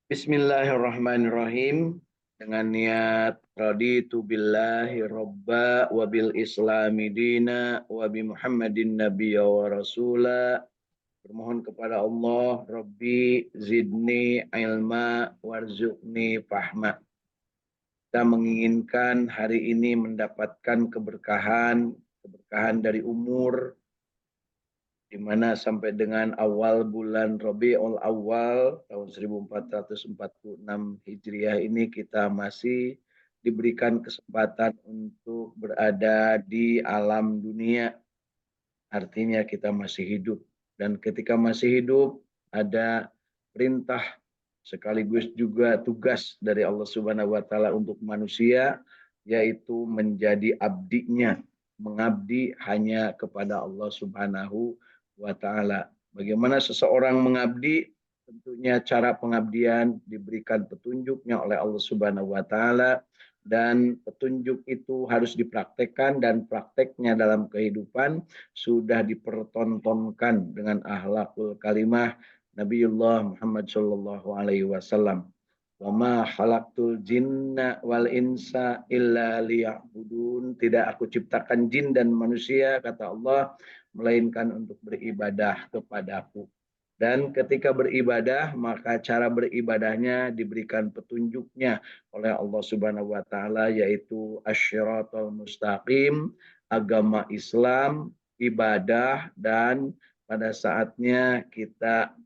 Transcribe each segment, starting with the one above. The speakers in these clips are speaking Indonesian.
Bismillahirrahmanirrahim. Dengan niat raditu billahi robba wa bil islami dina wa bi Muhammadin nabiyya wa rasula. Bermohon kepada Allah, Rabbi zidni ilma warzuqni fahma. Kita menginginkan hari ini mendapatkan keberkahan dari umur, di mana sampai dengan awal bulan Rabiul Awal tahun 1446 Hijriah ini kita masih diberikan kesempatan untuk berada di alam dunia. Artinya kita masih hidup. Dan ketika masih hidup ada perintah sekaligus juga tugas dari Allah Subhanahu wa taala untuk manusia, yaitu menjadi abdinya, mengabdi hanya kepada Allah Subhanahu wa taala. Bagaimana seseorang mengabdi? Tentunya cara pengabdian diberikan petunjuknya oleh Allah Subhanahu wa taala, dan petunjuk itu harus dipraktekkan, dan prakteknya dalam kehidupan sudah dipertontonkan dengan akhlakul kalimah Nabiullah Muhammad sallallahu alaihi wasallam. Wa ma khalaqtul jinna wal insa illa liya'budun. Tidak aku ciptakan jin dan manusia, kata Allah, melainkan untuk beribadah kepadaku. Dan ketika beribadah, maka cara beribadahnya diberikan petunjuknya oleh Allah Subhanahu wa taala, yaitu asyiratul mustaqim, agama Islam, ibadah, dan pada saatnya kita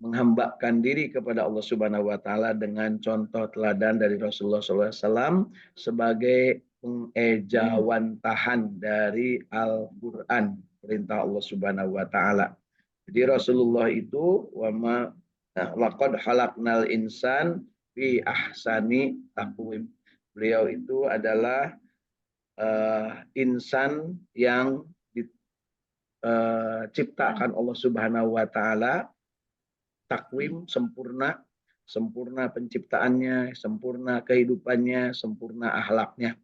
menghambakan diri kepada Allah Subhanahu wa taala dengan contoh teladan dari Rasulullah SAW sebagai pengejawantahan dari Al-Qur'an, perintah Allah Subhanahu wa taala. Jadi Rasulullah itu laqad khalaqnal insan fi ahsani taqwim. Beliau itu adalah insan yang diciptakan Allah Subhanahu wa taala, takwim sempurna, sempurna penciptaannya, sempurna kehidupannya, sempurna akhlaknya.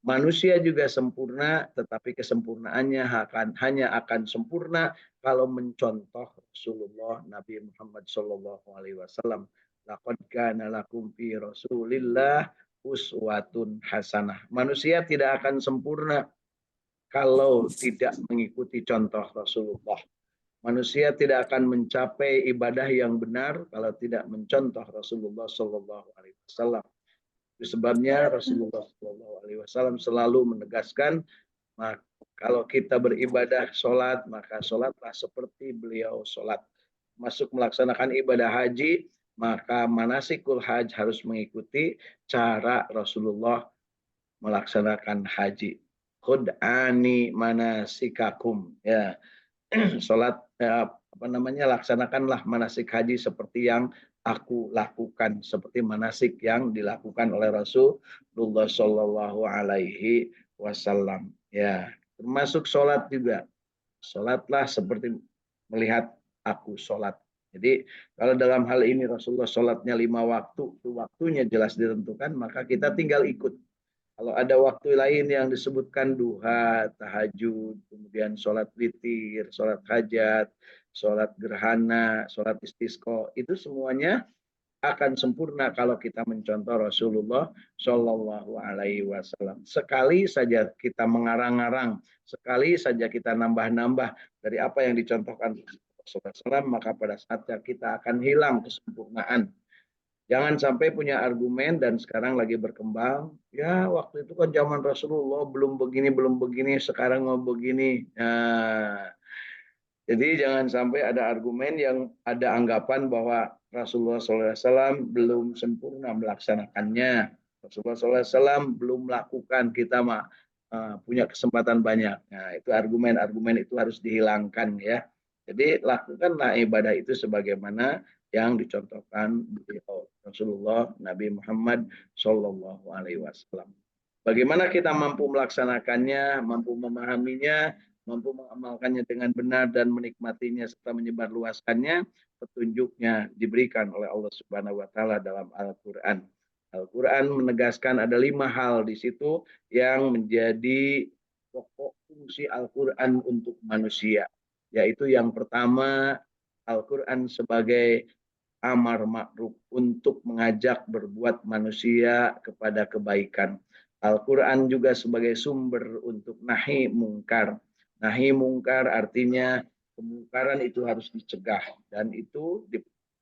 Manusia juga sempurna, tetapi kesempurnaannya hanya akan sempurna kalau mencontoh Rasulullah Nabi Muhammad sallallahu alaihi wasallam. Laqad kana lakum fi Rasulillah uswatun hasanah. Manusia tidak akan sempurna kalau tidak mengikuti contoh Rasulullah. Manusia tidak akan mencapai ibadah yang benar kalau tidak mencontoh Rasulullah sallallahu alaihi wasallam. Itu sebabnya Rasulullah SAW selalu menegaskan, kalau kita beribadah sholat, maka sholatlah seperti beliau sholat. Masuk melaksanakan ibadah haji, maka manasikul haj harus mengikuti cara Rasulullah melaksanakan haji. Khud'ani manasikakum. Ya, sholat laksanakanlah manasik haji seperti yang aku lakukan, seperti manasik yang dilakukan oleh Rasulullah Shallallahu Alaihi Wasallam. Ya, termasuk sholat juga. Sholatlah seperti melihat aku sholat. Jadi kalau dalam hal ini Rasulullah sholatnya 5 waktu, itu waktunya jelas ditentukan, maka kita tinggal ikut. Kalau ada waktu lain yang disebutkan duha, tahajud, kemudian sholat witir, sholat hajat, sholat gerhana, sholat istisqa, itu semuanya akan sempurna kalau kita mencontoh Rasulullah Shallallahu Alaihi Wasallam. Sekali saja kita mengarang-arang, sekali saja kita nambah-nambah dari apa yang dicontohkan Rasulullah SAW, maka pada saatnya kita akan hilang kesempurnaan. Jangan sampai punya argumen dan sekarang lagi berkembang. Ya, waktu itu kan zaman Rasulullah belum begini, sekarang mau begini. Nah, jadi jangan sampai ada argumen yang ada anggapan bahwa Rasulullah SAW belum sempurna melaksanakannya. Rasulullah SAW belum melakukan, kita punya kesempatan banyak. Nah, itu argumen-argumen itu harus dihilangkan ya. Jadi lakukanlah ibadah itu sebagaimana yang dicontohkan beliau Rasulullah Nabi Muhammad Shallallahu Alaihi Wasallam. Bagaimana kita mampu melaksanakannya, mampu memahaminya, mampu mengamalkannya dengan benar dan menikmatinya serta menyebarluaskannya, petunjuknya diberikan oleh Allah Subhanahu wa taala dalam Al-Qur'an. Al-Qur'an menegaskan ada 5 hal di situ yang menjadi pokok fungsi Al-Qur'an untuk manusia. Yaitu yang pertama, Al-Qur'an sebagai amar ma'ruf, untuk mengajak berbuat manusia kepada kebaikan. Al-Quran juga sebagai sumber untuk nahi mungkar. Nahi mungkar artinya kemungkaran itu harus dicegah, dan itu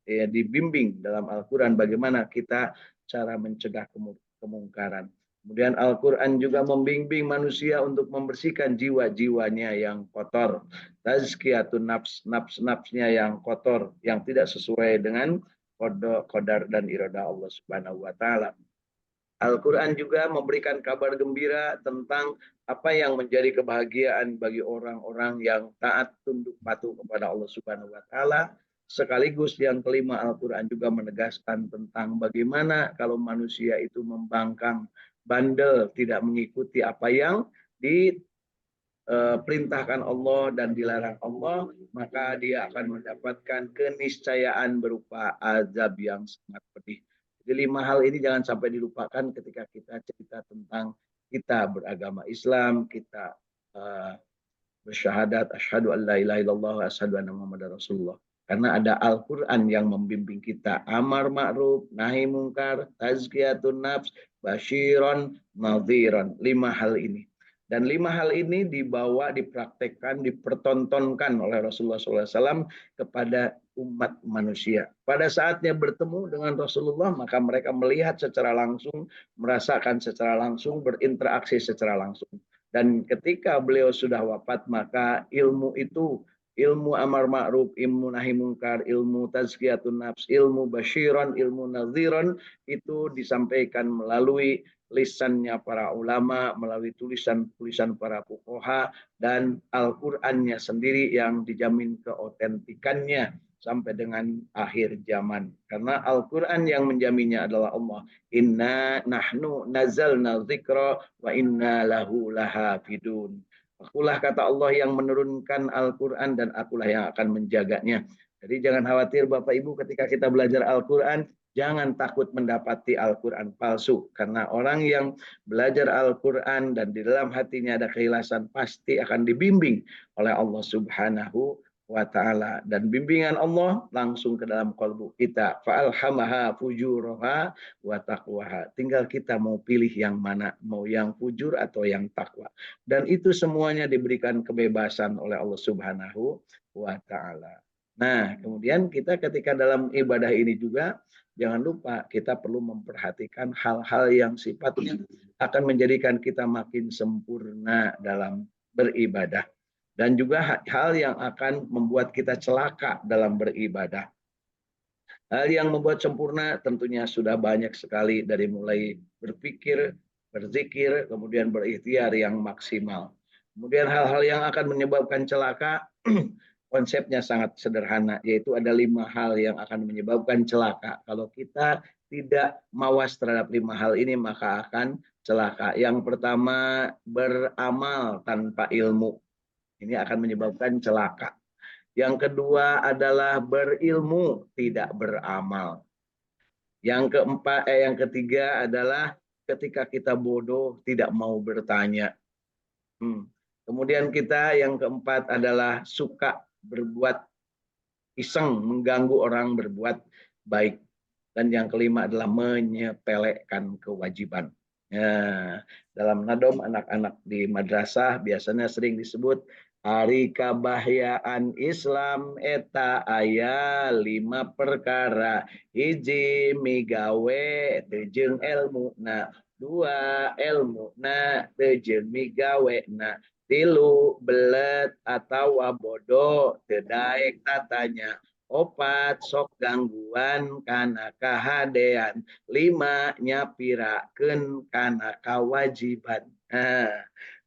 dibimbing dalam Al-Quran bagaimana kita cara mencegah kemungkaran. Kemudian Al-Quran juga membimbing manusia untuk membersihkan jiwa-jiwanya yang kotor. Tazkiyatun nafs, nafs-nafsnya yang kotor, yang tidak sesuai dengan qadar dan irada Allah Subhanahu wa taala. Al-Quran juga memberikan kabar gembira tentang apa yang menjadi kebahagiaan bagi orang-orang yang taat tunduk patuh kepada Allah Subhanahu wa taala. Sekaligus yang kelima, Al-Quran juga menegaskan tentang bagaimana kalau manusia itu membangkang, bandel, tidak mengikuti apa yang diperintahkan Allah dan dilarang Allah, maka dia akan mendapatkan keniscayaan berupa azab yang sangat pedih. Jadi 5 hal ini jangan sampai dilupakan ketika kita cerita tentang kita beragama Islam, kita bersyahadat asyhadu an la ilaha illallah wa asyhadu anna muhammadar rasulullah. Karena ada Al-Quran yang membimbing kita amar ma'ruf, nahi mungkar, tazkiyatun nafs, basyiron, nadhiran. 5 hal ini. Dan 5 hal ini dibawa, dipraktekkan, dipertontonkan oleh Rasulullah SAW kepada umat manusia. Pada saatnya bertemu dengan Rasulullah, maka mereka melihat secara langsung, merasakan secara langsung, berinteraksi secara langsung. Dan ketika beliau sudah wafat, maka ilmu itu, ilmu amar ma'ruf, ilmu nahi mungkar, ilmu tazkiyatun nafs, ilmu basyiran, ilmu nadhiran, itu disampaikan melalui lisannya para ulama, melalui tulisan-tulisan para fuqaha, dan Al-Qur'annya sendiri yang dijamin keotentikannya sampai dengan akhir zaman. Karena Al-Quran yang menjaminnya adalah Allah. Inna nahnu nazalna dzikra wa inna lahu lahafidun. Akulah, kata Allah, yang menurunkan Al-Quran dan akulah yang akan menjaganya. Jadi jangan khawatir Bapak Ibu, ketika kita belajar Al-Quran, jangan takut mendapati Al-Quran palsu. Karena orang yang belajar Al-Quran dan di dalam hatinya ada keikhlasan, pasti akan dibimbing oleh Allah Subhanahu wa ta'ala. Dan bimbingan Allah langsung ke dalam kalbu kita. Fa'alhamaha fujuraha wa taqwaha. Tinggal kita mau pilih yang mana, mau yang fujur atau yang takwa. Dan itu semuanya diberikan kebebasan oleh Allah Subhanahu wa ta'ala. Nah, kemudian kita ketika dalam ibadah ini juga, jangan lupa kita perlu memperhatikan hal-hal yang sifatnya akan menjadikan kita makin sempurna dalam beribadah. Dan juga hal yang akan membuat kita celaka dalam beribadah. Hal yang membuat sempurna tentunya sudah banyak sekali, dari mulai berpikir, berzikir, kemudian berikhtiar yang maksimal. Kemudian hal-hal yang akan menyebabkan celaka, konsepnya sangat sederhana, yaitu ada 5 hal yang akan menyebabkan celaka. Kalau kita tidak mawas terhadap 5 hal ini, maka akan celaka. Yang pertama, beramal tanpa ilmu. Ini akan menyebabkan celaka. Yang kedua adalah berilmu tidak beramal. Yang ketiga adalah ketika kita bodoh tidak mau bertanya. Kemudian yang keempat adalah suka berbuat iseng, mengganggu orang berbuat baik. Dan yang kelima adalah menyepelekan kewajiban. Ya, dalam nadom anak-anak di madrasah biasanya sering disebut hari kabahyaan Islam eta aya 5 perkara. Hiji migawe tejeng ilmu na, 2 ilmu na tejeng migawe na, 3 belet atau bodoh tedaek tatanya, 4 sok gangguan kana kahadean, 5 nyapirakeun kana kawajiban. Nah,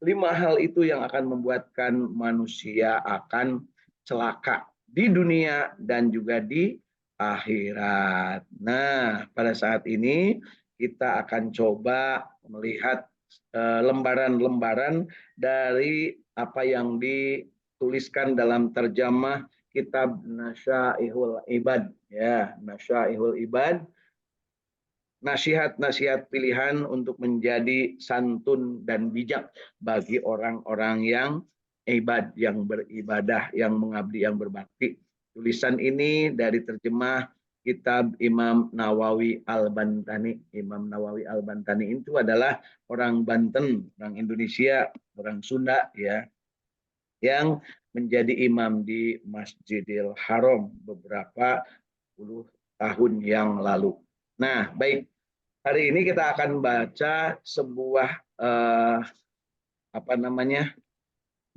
5 hal itu yang akan membuatkan manusia akan celaka di dunia dan juga di akhirat. Nah, pada saat ini kita akan coba melihat lembaran-lembaran dari apa yang dituliskan dalam terjemah kitab Nasyaihul Ibad, ya, Nasyaihul Ibad, nasihat-nasihat pilihan untuk menjadi santun dan bijak bagi orang-orang yang ibad, yang beribadah, yang mengabdi, yang berbakti. Tulisan ini dari terjemah kitab Imam Nawawi Al-Bantani. Imam Nawawi Al-Bantani itu adalah orang Banten, orang Indonesia, orang Sunda ya, yang menjadi imam di Masjidil Haram beberapa puluh tahun yang lalu. Nah, baik. Hari ini kita akan baca sebuah apa namanya,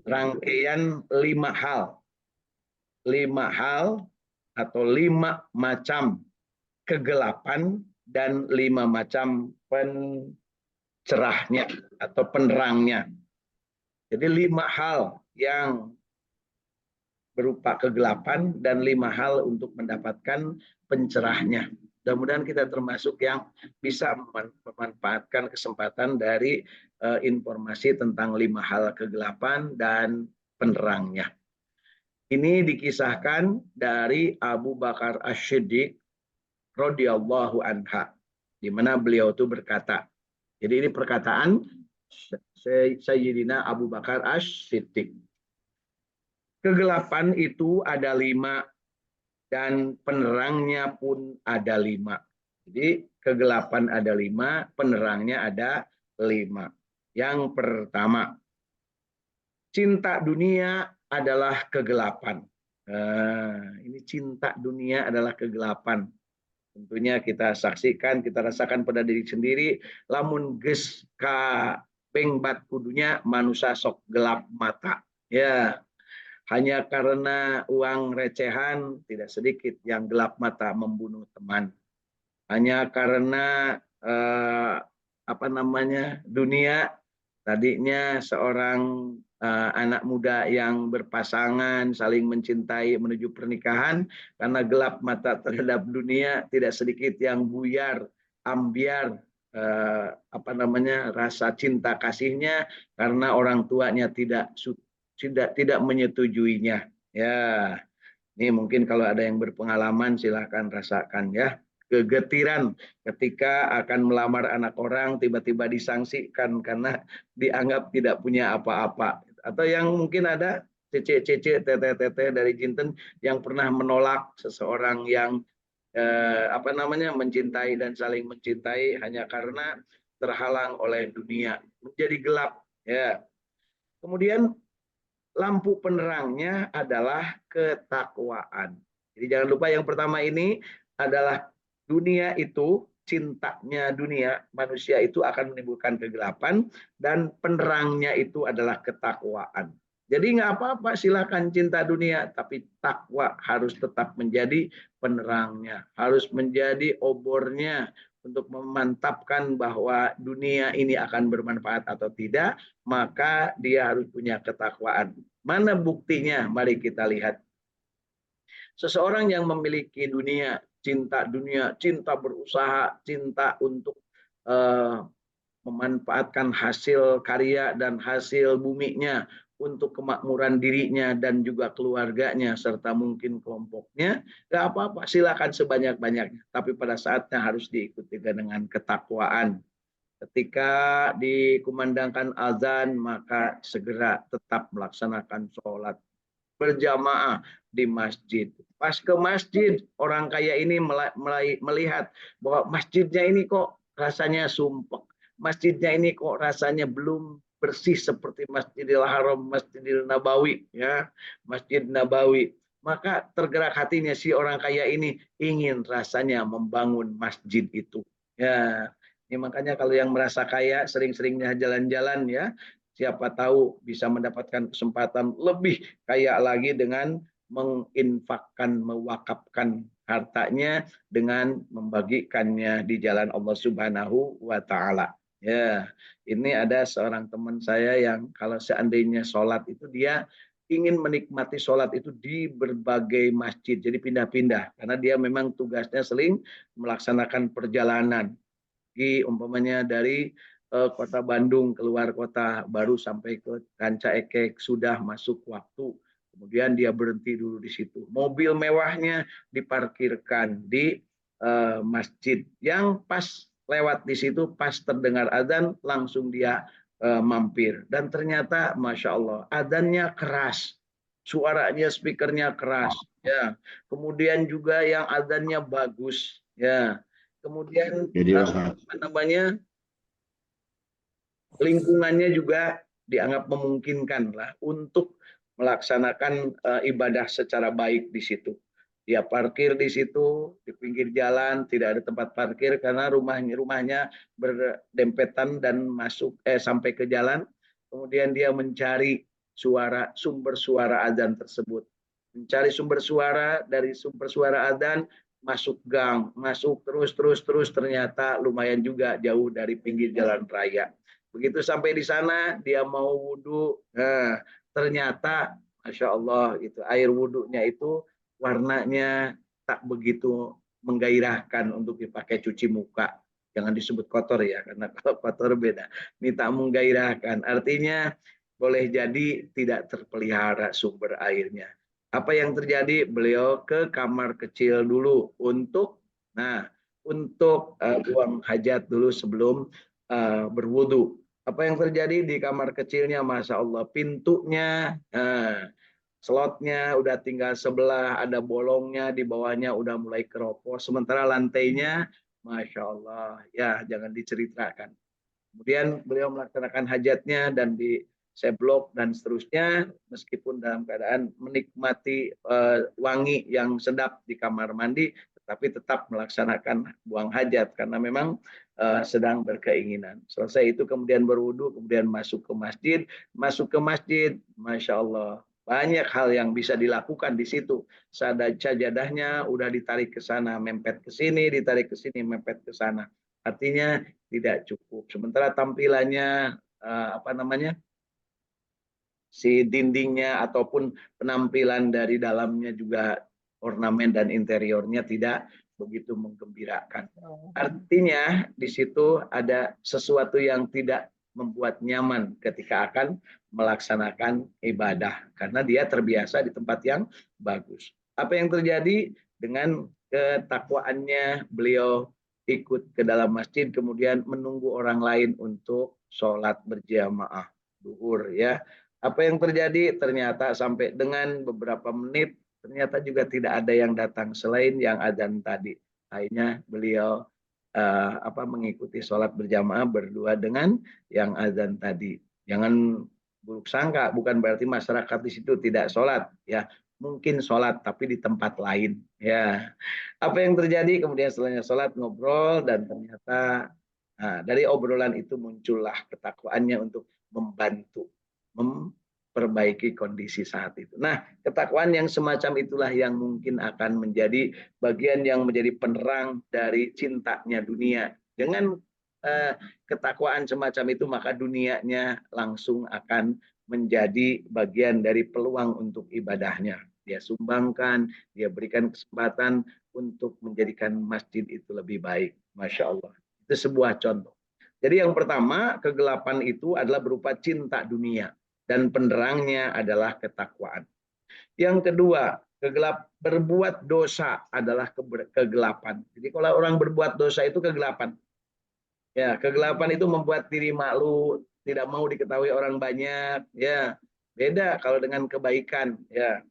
rangkaian 5 hal. 5 hal atau 5 macam kegelapan dan 5 macam pencerahnya atau penerangnya. Jadi 5 hal yang berupa kegelapan dan 5 hal untuk mendapatkan pencerahnya. Mudah-mudahan kita termasuk yang bisa memanfaatkan kesempatan dari informasi tentang 5 hal kegelapan dan penerangnya. Ini dikisahkan dari Abu Bakar Asy-Siddiq radhiyallahu anha, di mana beliau itu berkata. Jadi ini perkataan Sayyidina Abu Bakar Asy-Siddiq. Kegelapan itu ada 5 dan penerangnya pun ada 5. Jadi kegelapan ada 5, penerangnya ada 5. Yang pertama, cinta dunia adalah kegelapan. Ini cinta dunia adalah kegelapan. Tentunya kita saksikan, kita rasakan pada diri sendiri. Lamun ges ka pengbat kudunya manusia sok gelap mata. Ya, hanya karena uang recehan tidak sedikit yang gelap mata membunuh teman. Hanya karena dunia, tadinya seorang anak muda yang berpasangan saling mencintai menuju pernikahan, karena gelap mata terhadap dunia tidak sedikit yang buyar, ambiar rasa cinta kasihnya karena orang tuanya tidak menyetujuinya. Ya, ini mungkin kalau ada yang berpengalaman silahkan rasakan ya. Kegetiran ketika akan melamar anak orang tiba-tiba disangsikan karena dianggap tidak punya apa-apa. Atau yang mungkin ada cece-cece, tete-tete dari jinten yang pernah menolak seseorang yang mencintai dan saling mencintai hanya karena terhalang oleh dunia, menjadi gelap ya. Kemudian lampu penerangnya adalah ketakwaan. Jadi jangan lupa yang pertama ini adalah dunia itu, cintanya dunia, manusia itu akan menimbulkan kegelapan, dan penerangnya itu adalah ketakwaan. Jadi nggak apa-apa silakan cinta dunia, tapi takwa harus tetap menjadi penerangnya, harus menjadi obornya untuk memantapkan bahwa dunia ini akan bermanfaat atau tidak, maka dia harus punya ketakwaan. Mana buktinya? Mari kita lihat. Seseorang yang memiliki dunia, cinta berusaha, cinta untuk memanfaatkan hasil karya dan hasil buminya untuk kemakmuran dirinya dan juga keluarganya serta mungkin kelompoknya, nggak apa-apa, silakan sebanyak-banyaknya. Tapi pada saatnya harus diikuti dengan ketakwaan. Ketika dikumandangkan azan, maka segera tetap melaksanakan sholat berjamaah di masjid. Pas ke masjid, orang kaya ini melihat bahwa masjidnya ini kok rasanya sumpek. Masjidnya ini kok rasanya belum bersih seperti Masjidil Haram, Masjidil Nabawi, ya, Masjid Nabawi. Maka tergerak hatinya si orang kaya ini ingin rasanya membangun masjid itu. Ya, ini makanya kalau yang merasa kaya sering-seringnya jalan-jalan ya. Siapa tahu bisa mendapatkan kesempatan lebih kaya lagi dengan menginfakkan, mewakafkan hartanya dengan membagikannya di jalan Allah Subhanahu wa taala. Ya, ini ada seorang teman saya yang kalau seandainya sholat itu dia ingin menikmati sholat itu di berbagai masjid, jadi pindah-pindah karena dia memang tugasnya sering melaksanakan perjalanan. Umpamanya dari kota Bandung keluar kota baru sampai ke Ranca Ekek sudah masuk waktu, kemudian dia berhenti dulu di situ, mobil mewahnya diparkirkan di masjid yang pas lewat di situ, pas terdengar adzan langsung dia mampir, dan ternyata masya Allah adzannya keras, suaranya speakernya keras, ya. Kemudian juga yang azannya bagus, ya. Kemudian Jadi Ustaz. apa namanya, lingkungannya juga dianggap memungkinkan lah untuk melaksanakan ibadah secara baik di situ. Dia parkir di situ di pinggir jalan, tidak ada tempat parkir karena rumahnya berdempetan dan masuk sampai ke jalan. Kemudian dia mencari sumber suara azan tersebut. Mencari sumber suara dari sumber suara azan, masuk gang, masuk terus ternyata lumayan juga jauh dari pinggir jalan raya. Begitu sampai di sana dia mau wudhu, nah, ternyata masya Allah itu air wudhunya itu warnanya tak begitu menggairahkan untuk dipakai cuci muka. Jangan disebut kotor ya, karena kalau kotor beda. Ini tak menggairahkan. Artinya boleh jadi tidak terpelihara sumber airnya. Apa yang terjadi? Beliau ke kamar kecil dulu untuk, buang hajat dulu sebelum berwudu. Apa yang terjadi di kamar kecilnya? Masya Allah, pintunya, slotnya udah tinggal sebelah, ada bolongnya, di bawahnya udah mulai keropos, sementara lantainya, Masya Allah, ya jangan diceritakan. Kemudian beliau melaksanakan hajatnya dan di seblok dan seterusnya, meskipun dalam keadaan menikmati wangi yang sedap di kamar mandi, tetapi tetap melaksanakan buang hajat karena memang sedang berkeinginan. Selesai itu kemudian berwudu, kemudian masuk ke masjid. Masuk ke masjid, Masya Allah, banyak hal yang bisa dilakukan di situ. Sajadahnya udah ditarik ke sana, mempet ke sini, ditarik ke sini, mempet ke sana. Artinya tidak cukup. Sementara tampilannya si dindingnya ataupun penampilan dari dalamnya juga ornamen dan interiornya tidak begitu menggembirakan. Artinya di situ ada sesuatu yang tidak membuat nyaman ketika akan melaksanakan ibadah karena dia terbiasa di tempat yang bagus. Apa yang terjadi dengan ketakwaannya beliau ikut ke dalam masjid kemudian menunggu orang lain untuk sholat berjamaah duhur, ya. Apa yang terjadi? Ternyata sampai dengan beberapa menit ternyata juga tidak ada yang datang selain yang adzan tadi. Akhirnya beliau mengikuti sholat berjamaah berdua dengan yang adzan tadi. Jangan buruk sangka, bukan berarti masyarakat di situ tidak sholat, ya. Mungkin sholat tapi di tempat lain, ya. Apa yang terjadi? Kemudian setelahnya sholat ngobrol dan ternyata dari obrolan itu muncullah ketakwaannya untuk membantu memperbaiki kondisi saat itu. Nah, ketakwaan yang semacam itulah yang mungkin akan menjadi bagian yang menjadi penerang dari cintanya dunia. Dengan ketakwaan semacam itu, maka dunianya langsung akan menjadi bagian dari peluang untuk ibadahnya. Dia sumbangkan, dia berikan kesempatan untuk menjadikan masjid itu lebih baik. Masya Allah. Itu sebuah contoh. Jadi yang pertama, kegelapan itu adalah berupa cinta dunia dan penerangnya adalah ketakwaan. Yang kedua, berbuat dosa adalah kegelapan. Jadi kalau orang berbuat dosa itu kegelapan. Ya, kegelapan itu membuat diri malu, tidak mau diketahui orang banyak, ya. Beda kalau dengan kebaikan, ya.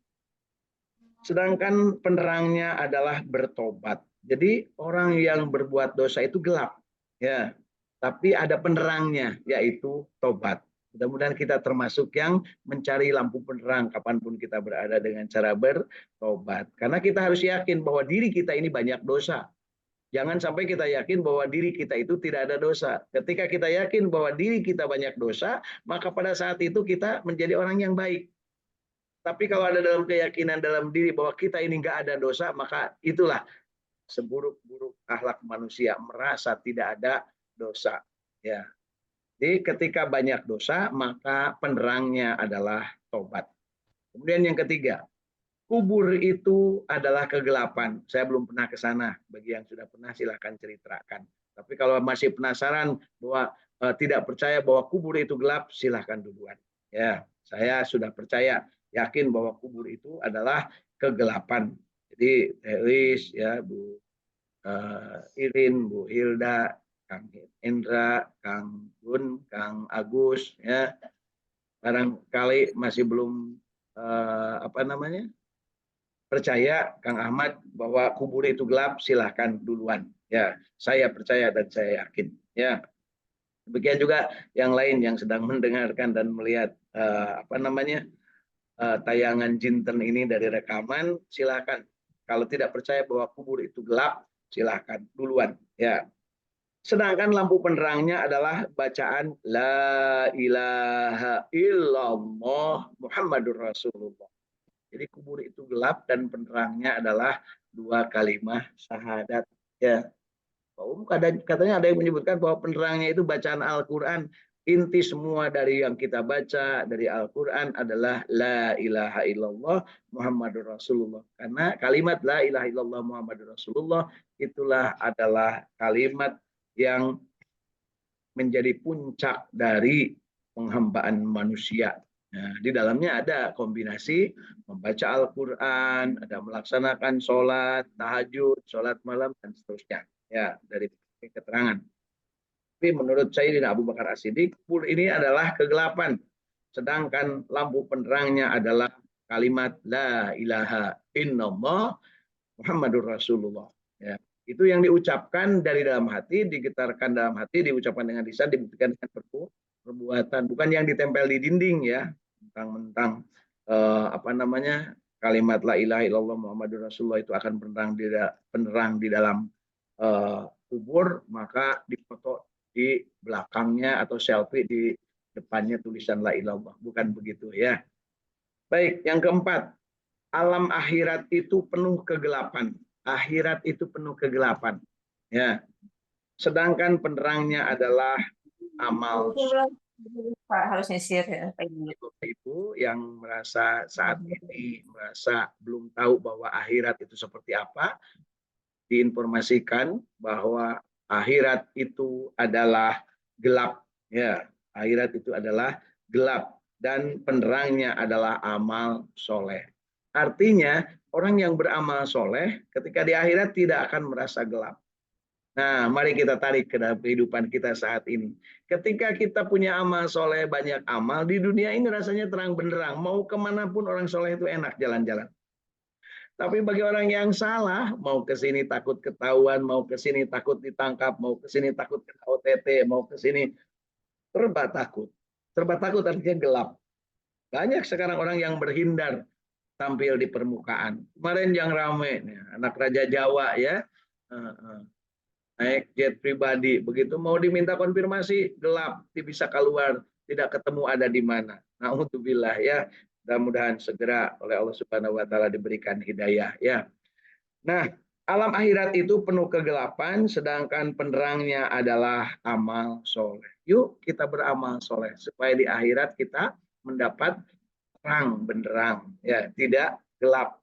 Sedangkan penerangnya adalah bertobat. Jadi orang yang berbuat dosa itu gelap, ya. Tapi ada penerangnya, yaitu tobat. Mudah-mudahan kita termasuk yang mencari lampu penerang kapanpun kita berada dengan cara bertobat. Karena kita harus yakin bahwa diri kita ini banyak dosa. Jangan sampai kita yakin bahwa diri kita itu tidak ada dosa. Ketika kita yakin bahwa diri kita banyak dosa, maka pada saat itu kita menjadi orang yang baik. Tapi kalau ada dalam keyakinan dalam diri bahwa kita ini nggak ada dosa, maka itulah seburuk-buruk akhlak manusia, merasa tidak ada dosa. Ya. Jadi ketika banyak dosa, maka penerangnya adalah tobat. Kemudian yang ketiga, kubur itu adalah kegelapan. Saya belum pernah ke sana. Bagi yang sudah pernah silahkan ceritakan. Tapi kalau masih penasaran bahwa tidak percaya bahwa kubur itu gelap, silahkan duluan. Ya, saya sudah percaya, yakin bahwa kubur itu adalah kegelapan. Jadi Telis, ya Bu Irin, Bu Hilda, Kang Indra, Kang Gun, Kang Agus, ya barangkali masih belum apa namanya, percaya Kang Ahmad bahwa kubur itu gelap, silahkan duluan. Ya, saya percaya dan saya yakin. Ya, demikian juga yang lain yang sedang mendengarkan dan melihat apa namanya, tayangan Jinten ini dari rekaman, silahkan. Kalau tidak percaya bahwa kubur itu gelap, silahkan duluan. Ya. Sedangkan lampu penerangnya adalah bacaan La ilaha illallah Muhammadur Rasulullah. Jadi kubur itu gelap dan penerangnya adalah dua kalimat syahadat. Ya, katanya ada yang menyebutkan bahwa penerangnya itu bacaan Al-Quran. Inti semua dari yang kita baca dari Al-Quran adalah La ilaha illallah Muhammadur Rasulullah. Karena kalimat La ilaha illallah Muhammadur Rasulullah itulah adalah kalimat yang menjadi puncak dari penghambaan manusia. Nah, di dalamnya ada kombinasi membaca Al-Quran, ada melaksanakan sholat, tahajud, sholat malam, dan seterusnya. Ya, dari keterangan. Tapi menurut Sayyidina Abu Bakar As-Siddiq, kubur ini adalah kegelapan. Sedangkan lampu penerangnya adalah kalimat La ilaha illallah Muhammadur Rasulullah. Ya. Itu yang diucapkan dari dalam hati, digetarkan dalam hati, diucapkan dengan lisan, dibuktikan dengan perbuatan. Bukan yang ditempel di dinding ya, mentang-mentang apa namanya, kalimat La ilaha illallah Muhammadur Rasulullah itu akan penerang di dalam kubur, maka difoto di belakangnya atau selfie di depannya tulisan La ilallah. Bukan begitu ya. Baik, yang keempat, alam akhirat itu penuh kegelapan. Akhirat itu penuh kegelapan. Ya. Sedangkan penerangnya adalah amal. Pak harus nyisir ya. Ibu yang merasa saat ini merasa belum tahu bahwa akhirat itu seperti apa, diinformasikan bahwa akhirat itu adalah gelap. Ya, akhirat itu adalah gelap dan penerangnya adalah amal soleh. Artinya orang yang beramal soleh ketika di akhirat tidak akan merasa gelap. Nah, mari kita tarik ke dalam kehidupan kita saat ini. Ketika kita punya amal soleh, banyak amal, di dunia ini rasanya terang benderang. Mau kemanapun orang soleh itu enak jalan-jalan. Tapi bagi orang yang salah, mau ke sini takut ketahuan, mau ke sini takut ditangkap, mau ke sini takut kena OTT, mau ke sini serba takut. Serba takut artinya gelap. Banyak sekarang orang yang berhindar tampil di permukaan. Kemarin yang rame, anak Raja Jawa ya, naik jet pribadi, begitu mau diminta konfirmasi gelap, bisa keluar, tidak ketemu ada di mana. Nauzubillah ya, mudah-mudahan segera oleh Allah Subhanahu wa taala diberikan hidayah ya. Nah, alam akhirat itu penuh kegelapan, sedangkan penerangnya adalah amal soleh. Yuk kita beramal soleh supaya di akhirat kita mendapat terang benderang, ya tidak gelap.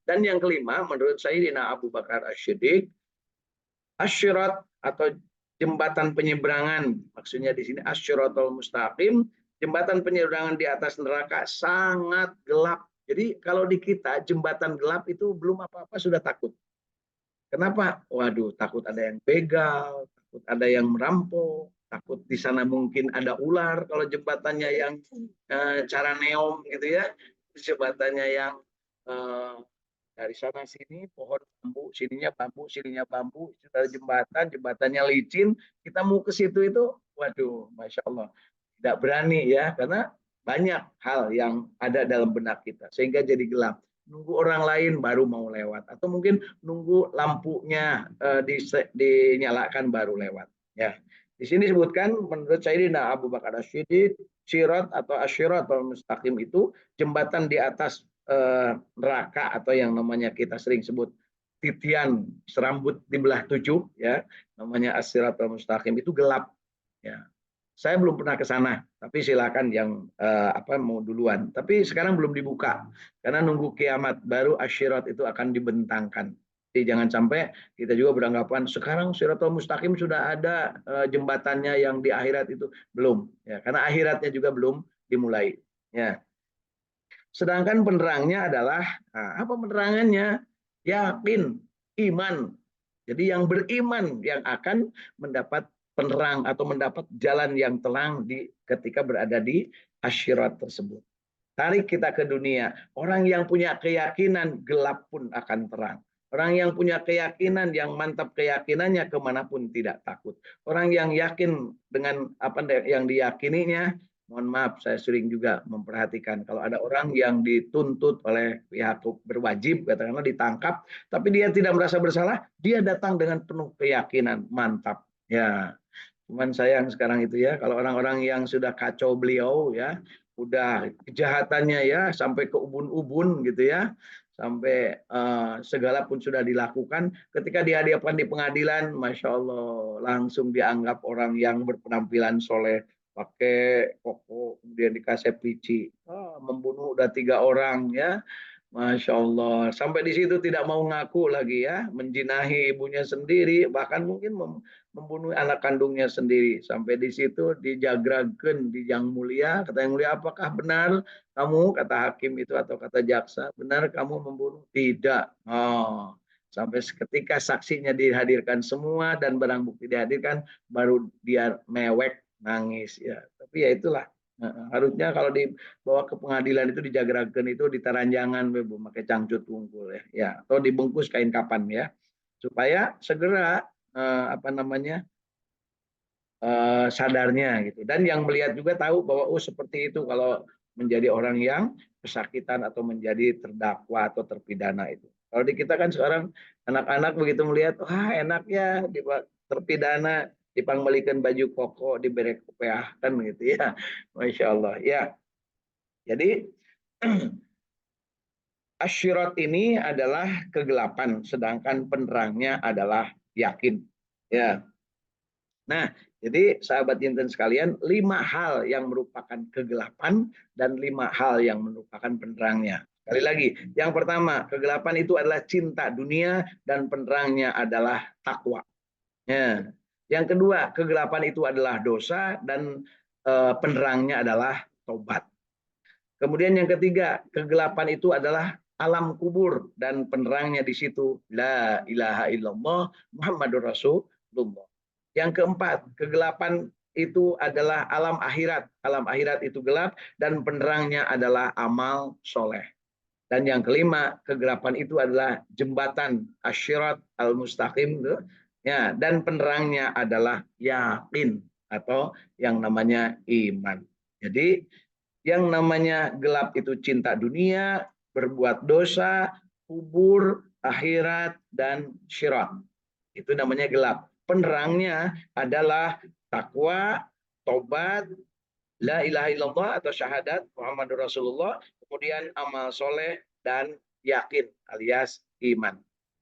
Dan yang kelima, menurut Sayyidina Abu Bakar As-Siddiq, asyirat atau jembatan penyeberangan, maksudnya di sini asyiratul mustaqim, jembatan penyeberangan di atas neraka sangat gelap. Jadi kalau di kita jembatan gelap itu belum apa-apa sudah takut. Kenapa? Waduh, takut ada yang begal, takut ada yang merampok, takut di sana mungkin ada ular kalau jembatannya yang cara neom gitu ya, jembatannya yang eh, dari sana sini pohon bambu, sininya bambu, ada jembatan, jembatannya licin, kita mau ke situ itu, waduh, masya Allah, tidak berani ya, karena banyak hal yang ada dalam benak kita, sehingga jadi gelap. Nunggu orang lain baru mau lewat, atau mungkin nunggu lampunya dinyalakan baru lewat. Ya, di sini disebutkan menurut Sayyidina Abu Bakar As-Siddiq, sirat atau asyirat atau mustaqim itu jembatan di atas neraka atau yang namanya kita sering sebut titian serambut dibelah 7 ya, namanya as-siratal mustaqim, itu gelap ya. Saya belum pernah ke sana, tapi silakan yang mau duluan. Tapi sekarang belum dibuka karena nunggu kiamat baru asyirat itu akan dibentangkan. Jadi jangan sampai kita juga beranggapan sekarang siratal mustaqim sudah ada jembatannya yang di akhirat itu belum ya, karena akhiratnya juga belum dimulai ya. Sedangkan penerangnya adalah apa penerangannya? Yakin, iman. Jadi yang beriman yang akan mendapat penerang atau mendapat jalan yang terang ketika berada di asyirat tersebut. tarik kita ke dunia. Orang yang punya keyakinan, gelap pun akan terang. Orang yang punya keyakinan, yang mantap keyakinannya, kemanapun tidak takut. Orang yang yakin dengan apa yang diyakininya, mohon maaf, saya sering juga memperhatikan kalau ada orang yang dituntut oleh pihak berwajib, katakanlah ditangkap, tapi dia tidak merasa bersalah, dia datang dengan penuh keyakinan, mantap. Ya, cuman sayang sekarang itu ya, kalau orang-orang yang sudah kacau beliau ya, udah kejahatannya ya sampai ke ubun-ubun gitu ya, sampai segala pun sudah dilakukan, ketika dihadapkan di pengadilan, masya Allah langsung dianggap orang yang berpenampilan soleh, pakai koko, kemudian dikasih pici, membunuh udah 3 orang ya. Masya Allah, sampai di situ tidak mau ngaku lagi ya, menjinahi ibunya sendiri, bahkan mungkin membunuh anak kandungnya sendiri. Sampai di situ dijagrakan di Yang Mulia, kata Yang Mulia, apakah benar kamu, kata hakim itu atau kata jaksa, benar kamu membunuh? Tidak. Oh. Sampai ketika saksinya dihadirkan semua dan barang bukti dihadirkan, baru dia mewek nangis ya. Tapi ya itulah. Harusnya kalau dibawa ke pengadilan itu dijagarakan itu ditaranjangan, Bu, pakai cangcut tungkul ya, ya, atau dibungkus kain kapan ya, supaya segera apa namanya sadarnya gitu. Dan yang melihat juga tahu bahwa oh seperti itu kalau menjadi orang yang kesakitan atau menjadi terdakwa atau terpidana itu. Kalau di kita kan sekarang anak-anak begitu melihat, wah enak ya terpidana dipangbalikan baju koko diberi kepeahkan gitu ya, masya Allah ya. Jadi asyirat ini adalah kegelapan, sedangkan penerangnya adalah yakin. Ya. Nah, jadi sahabat Inten sekalian, 5 hal yang merupakan kegelapan dan 5 hal yang merupakan penerangnya. Sekali lagi, yang pertama, kegelapan itu adalah cinta dunia dan penerangnya adalah takwa. Ya. Yang kedua, kegelapan itu adalah dosa dan penerangnya adalah tobat. Kemudian yang ketiga, kegelapan itu adalah alam kubur dan penerangnya di situ la ilaha illallah Muhammadur Rasulullah. Yang keempat, kegelapan itu adalah alam akhirat. Alam akhirat itu gelap dan penerangnya adalah amal soleh. Dan yang kelima, kegelapan itu adalah jembatan asyirat al-mustaqim, ya, dan penerangnya adalah yakin atau yang namanya iman. Jadi yang namanya gelap itu cinta dunia, berbuat dosa, kubur, akhirat, dan syirat. Itu namanya gelap. Penerangnya adalah takwa, tobat, la ilaha illallah atau syahadat Muhammadur Rasulullah, kemudian amal soleh dan yakin alias iman.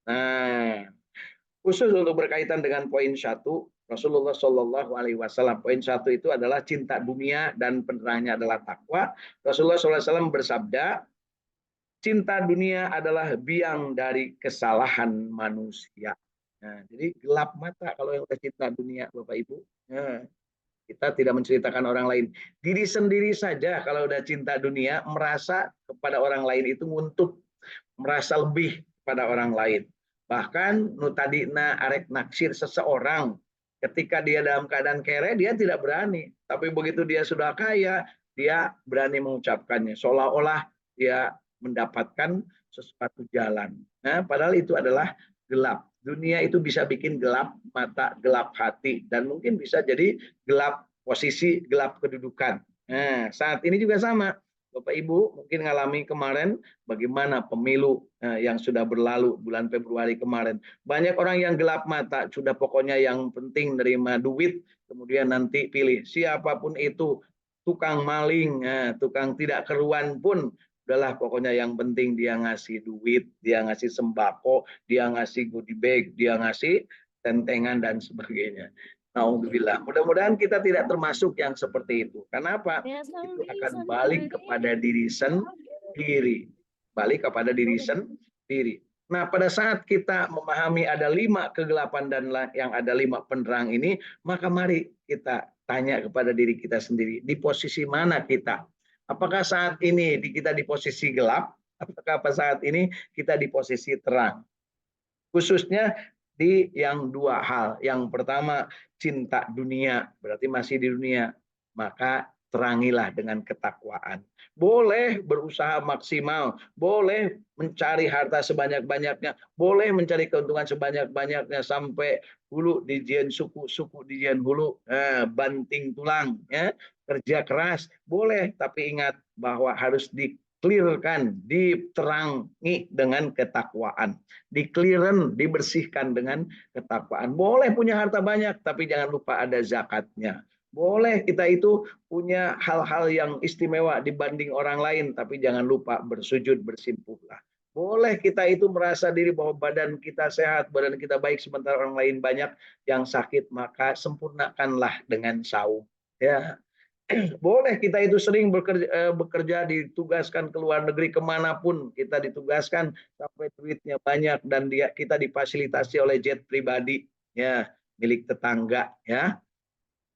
Nah, khusus untuk berkaitan dengan poin 1, Rasulullah Shallallahu Alaihi Wasallam, poin 1 itu adalah cinta dunia dan penerangnya adalah takwa. Rasulullah SAW bersabda, cinta dunia adalah biang dari kesalahan manusia. Nah, jadi gelap mata kalau yang cinta dunia, Bapak Ibu. Nah, kita tidak menceritakan orang lain. Diri sendiri saja kalau udah cinta dunia, merasa kepada orang lain itu untuk merasa lebih pada orang lain. Bahkan nutadina arek naksir seseorang, ketika dia dalam keadaan kere, dia tidak berani. Tapi begitu dia sudah kaya, dia berani mengucapkannya. Seolah-olah dia mendapatkan sesuatu jalan. Nah, padahal itu adalah gelap. Dunia itu bisa bikin gelap mata, gelap hati, dan mungkin bisa jadi gelap posisi, gelap kedudukan. Nah, saat ini juga sama. Bapak Ibu mungkin ngalami kemarin bagaimana pemilu yang sudah berlalu bulan Februari kemarin. Banyak orang yang gelap mata, sudah pokoknya yang penting nerima duit, kemudian nanti pilih siapapun itu, tukang maling, tukang tidak keruan pun, udahlah pokoknya yang penting dia ngasih duit, dia ngasih sembako, dia ngasih goodie bag, dia ngasih tentengan dan sebagainya. Alhamdulillah. Mudah-mudahan kita tidak termasuk yang seperti itu. Kenapa? Itu akan balik kepada diri sendiri. Balik kepada diri sendiri. Nah, pada saat kita memahami ada 5 kegelapan dan yang ada 5 penerang ini, maka mari kita tanya kepada diri kita sendiri, di posisi mana kita? Apakah saat ini kita di posisi gelap? Apakah saat ini kita di posisi terang? Khususnya di yang 2 hal. Yang pertama, cinta dunia, berarti masih di dunia. Maka terangilah dengan ketakwaan. Boleh berusaha maksimal, boleh mencari harta sebanyak-banyaknya, boleh mencari keuntungan sebanyak-banyaknya sampai hulu dijian suku, suku dijian hulu, banting tulang, ya, kerja keras, boleh, tapi ingat bahwa harus diklirkan, diterangi dengan ketakwaan, dikliren, dibersihkan dengan ketakwaan. Boleh punya harta banyak, tapi jangan lupa ada zakatnya. Boleh kita itu punya hal-hal yang istimewa dibanding orang lain, tapi jangan lupa bersujud, bersimpuhlah. Boleh kita itu merasa diri bahwa badan kita sehat, badan kita baik, sementara orang lain banyak yang sakit, maka sempurnakanlah dengan saum. Ya, boleh kita itu sering bekerja, ditugaskan ke luar negeri, kemanapun kita ditugaskan sampai duitnya banyak dan kita difasilitasi oleh jet pribadi, ya, milik tetangga, ya.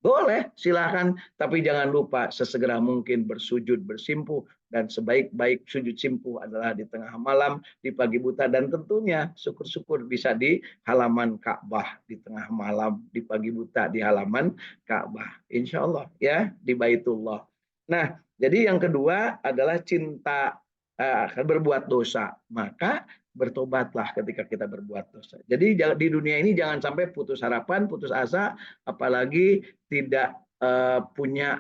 Boleh, silakan, tapi jangan lupa sesegera mungkin bersujud, bersimpuh, dan sebaik-baik sujud simpuh adalah di tengah malam, di pagi buta, dan tentunya syukur-syukur bisa di halaman Ka'bah, di tengah malam, di pagi buta, di halaman Ka'bah. Insya Allah, ya, di Baitullah. Nah, jadi yang kedua adalah cinta berbuat dosa. Maka bertobatlah ketika kita berbuat dosa. Jadi di dunia ini jangan sampai putus harapan, putus asa, apalagi tidak punya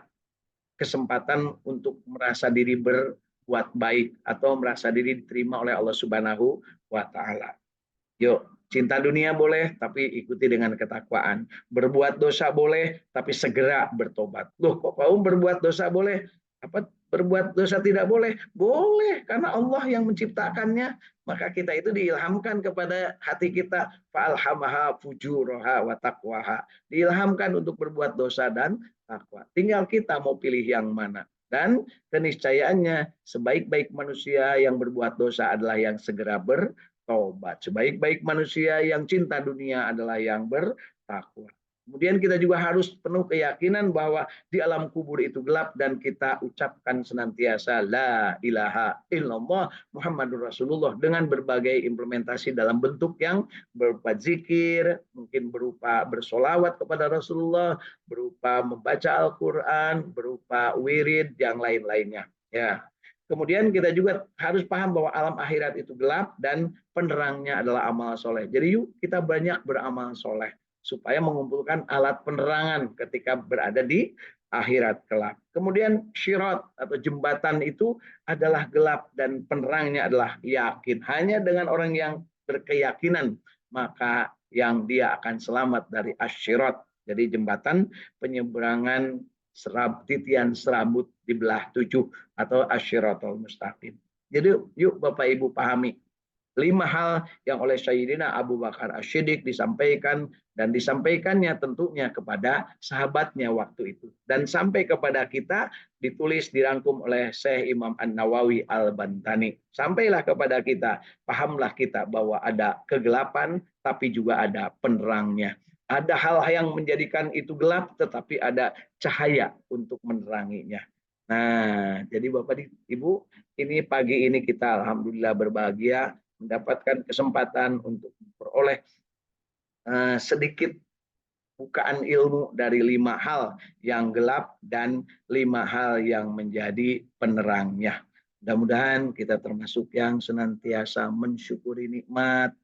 kesempatan untuk merasa diri berbuat baik atau merasa diri diterima oleh Allah Subhanahu wa taala. Yuk, cinta dunia boleh tapi ikuti dengan ketakwaan. Berbuat dosa boleh tapi segera bertobat. Loh, kok kamu berbuat dosa boleh? Apa berbuat dosa tidak boleh? Boleh, karena Allah yang menciptakannya. Maka kita itu diilhamkan kepada hati kita, fa'alhamaha fujuraha wa taqwaha. Diilhamkan untuk berbuat dosa dan takwa. Tinggal kita mau pilih yang mana. Dan keniscayaannya sebaik-baik manusia yang berbuat dosa adalah yang segera bertobat. Sebaik-baik manusia yang cinta dunia adalah yang bertakwa. Kemudian kita juga harus penuh keyakinan bahwa di alam kubur itu gelap dan kita ucapkan senantiasa la ilaha illallah Muhammadur Rasulullah dengan berbagai implementasi dalam bentuk yang berupa zikir, mungkin berupa bersolawat kepada Rasulullah, berupa membaca Al-Quran, berupa wirid, yang lain-lainnya. Ya. Kemudian kita juga harus paham bahwa alam akhirat itu gelap dan penerangnya adalah amal soleh. Jadi yuk kita banyak beramal soleh supaya mengumpulkan alat penerangan ketika berada di akhirat kelak. Kemudian syirat atau jembatan itu adalah gelap dan penerangnya adalah yakin. Hanya dengan orang yang berkeyakinan maka yang dia akan selamat dari asyirat. Jadi jembatan penyeberangan titian serabut di belah 7 atau asyiratul mustaqim. Jadi yuk Bapak Ibu pahami 5 hal yang oleh Sayyidina Abu Bakar As-Siddiq disampaikan dan disampaikannya tentunya kepada sahabatnya waktu itu. Dan sampai kepada kita ditulis dirangkum oleh Syekh Imam An-Nawawi Al-Bantani. Sampailah kepada kita, pahamlah kita bahwa ada kegelapan tapi juga ada penerangnya. Ada hal yang menjadikan itu gelap tetapi ada cahaya untuk meneranginya. Nah, jadi Bapak Ibu, ini pagi ini kita alhamdulillah berbahagia mendapatkan kesempatan untuk memperoleh sedikit bukaan ilmu dari 5 hal yang gelap dan 5 hal yang menjadi penerangnya. Mudah-mudahan kita termasuk yang senantiasa mensyukuri nikmat,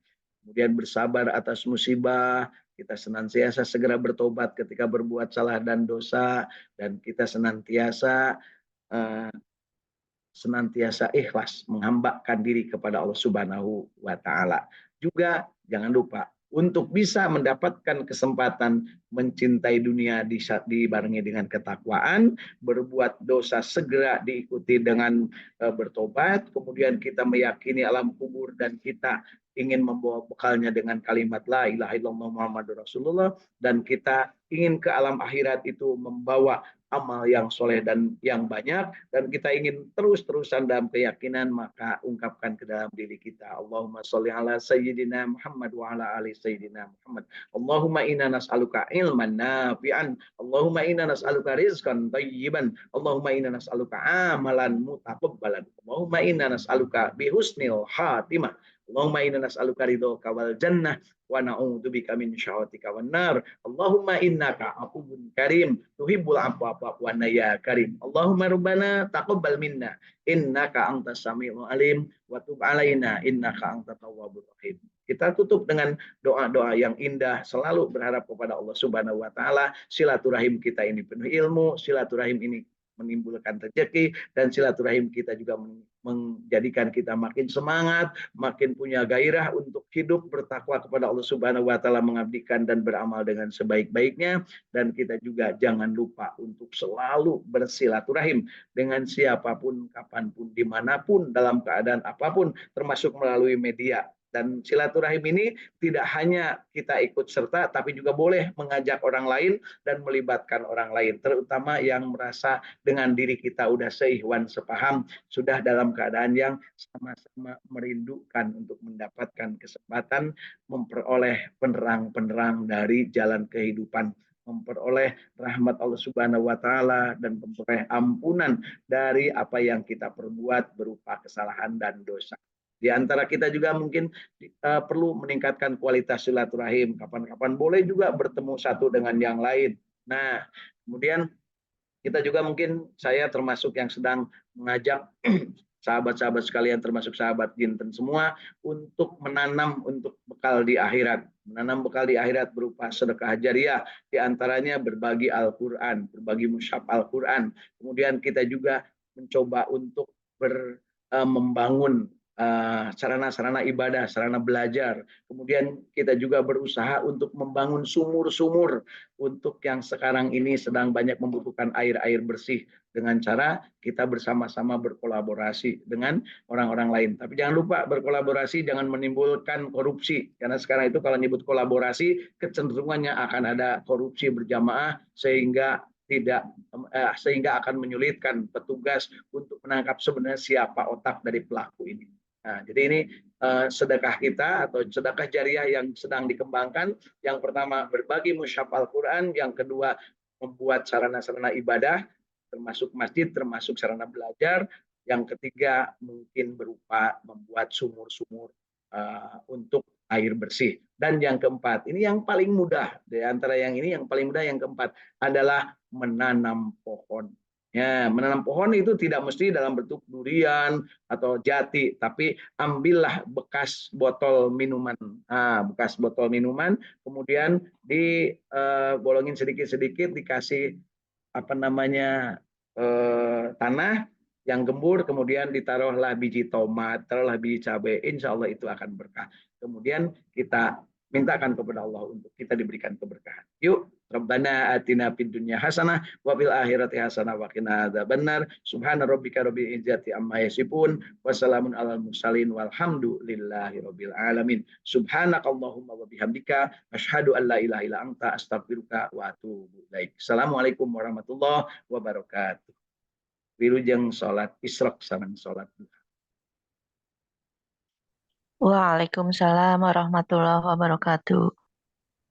kemudian bersabar atas musibah, kita senantiasa segera bertobat ketika berbuat salah dan dosa, dan kita senantiasa ikhlas menghambakan diri kepada Allah Subhanahu wa taala. Juga jangan lupa untuk bisa mendapatkan kesempatan mencintai dunia dibarengi dengan ketakwaan, berbuat dosa segera diikuti dengan bertobat, kemudian kita meyakini alam kubur dan kita ingin membawa bekalnya dengan kalimat la ilaha illallah Muhammadur Rasulullah, dan kita ingin ke alam akhirat itu membawa amal yang soleh dan yang banyak, dan kita ingin terus-terusan dalam keyakinan, maka ungkapkan ke dalam diri kita, Allahumma sholli ala Sayyidina Muhammad wa ala ali Sayyidina Muhammad. Allahumma inna nas'aluka ilman nafi'an. Allahumma inna nas'aluka rizqan thayyiban. Allahumma inna nas'aluka amalan mutaqabbalan. Allahumma inna nas'aluka bihusnil khatimah. Allahumma inna nas'aluka ridhoka wal jannah wa na'udzubika min syahwatika wan nar. Allahumma innaka afuwwun karim tuhibbul afwa fa'fu anna ya karim. Allahumma rabbana taqabbal minna innaka antas samiul alim wa tub alaina innaka antat tawwabur rahim. Kita tutup dengan doa-doa yang indah, selalu berharap kepada Allah Subhanahu wa taala. Silaturahim kita ini penuh ilmu, silaturahim ini menimbulkan rezeki, dan silaturahim kita juga menjadikan kita makin semangat, makin punya gairah untuk hidup bertakwa kepada Allah Subhanahu wa taala, mengabdikan dan beramal dengan sebaik-baiknya. Dan kita juga jangan lupa untuk selalu bersilaturahim dengan siapapun, kapanpun, dimanapun, dalam keadaan apapun, termasuk melalui media. Dan silaturahim ini tidak hanya kita ikut serta, tapi juga boleh mengajak orang lain dan melibatkan orang lain, terutama yang merasa dengan diri kita udah seikhwan, sepaham, sudah dalam keadaan yang sama-sama merindukan untuk mendapatkan kesempatan memperoleh penerang-penerang dari jalan kehidupan, memperoleh rahmat Allah Subhanahu wa taala, dan memperoleh ampunan dari apa yang kita perbuat berupa kesalahan dan dosa. Di antara kita juga mungkin perlu meningkatkan kualitas silaturahim. Kapan-kapan boleh juga bertemu satu dengan yang lain. Nah, kemudian kita juga mungkin, saya termasuk yang sedang mengajak sahabat-sahabat sekalian, termasuk sahabat Jinten semua, untuk menanam untuk bekal di akhirat. Menanam bekal di akhirat berupa sedekah jariah, di antaranya berbagi Al-Quran, berbagi mushaf Al-Quran. Kemudian kita juga mencoba untuk membangun sarana-sarana ibadah, sarana belajar. Kemudian kita juga berusaha untuk membangun sumur-sumur untuk yang sekarang ini sedang banyak membutuhkan air-air bersih, dengan cara kita bersama-sama berkolaborasi dengan orang-orang lain. Tapi jangan lupa berkolaborasi, jangan menimbulkan korupsi, karena sekarang itu kalau nyebut kolaborasi kecenderungannya akan ada korupsi berjamaah, sehingga akan menyulitkan petugas untuk menangkap sebenarnya siapa otak dari pelaku ini. Nah, jadi ini sedekah kita atau sedekah jariah yang sedang dikembangkan. Yang pertama berbagi mushaf Al-Quran, yang kedua membuat sarana-sarana ibadah, termasuk masjid, termasuk sarana belajar. Yang ketiga mungkin berupa membuat sumur-sumur untuk air bersih. Dan yang keempat, ini yang paling mudah, di antara yang ini yang paling mudah, yang keempat adalah menanam pohon. Ya, menanam pohon itu tidak mesti dalam bentuk durian atau jati, tapi ambillah bekas botol minuman, bekas botol minuman, kemudian dibolongin sedikit-sedikit, dikasih tanah yang gembur, kemudian ditaruhlah biji tomat, taruhlah biji cabai, insya Allah itu akan berkah. Kemudian kita mintakan kepada Allah untuk kita diberikan keberkahan. Yuk, Rabbana atina fid dunya hasanah wa fil akhirati hasanah wa qina adzabannar. Subhana rabbika rabbil izzati amma yasifun wa salamun alal mursalin walhamdulillahi rabbil alamin. Subhanakallahumma wa bihamdika asyhadu an la ilaha illa anta astaghfiruka wa atubu ilaik. Assalamualaikum warahmatullahi wabarakatuh. Wilujeng salat israq sareng salat duha. Waalaikumsalam warahmatullahi wabarakatuh.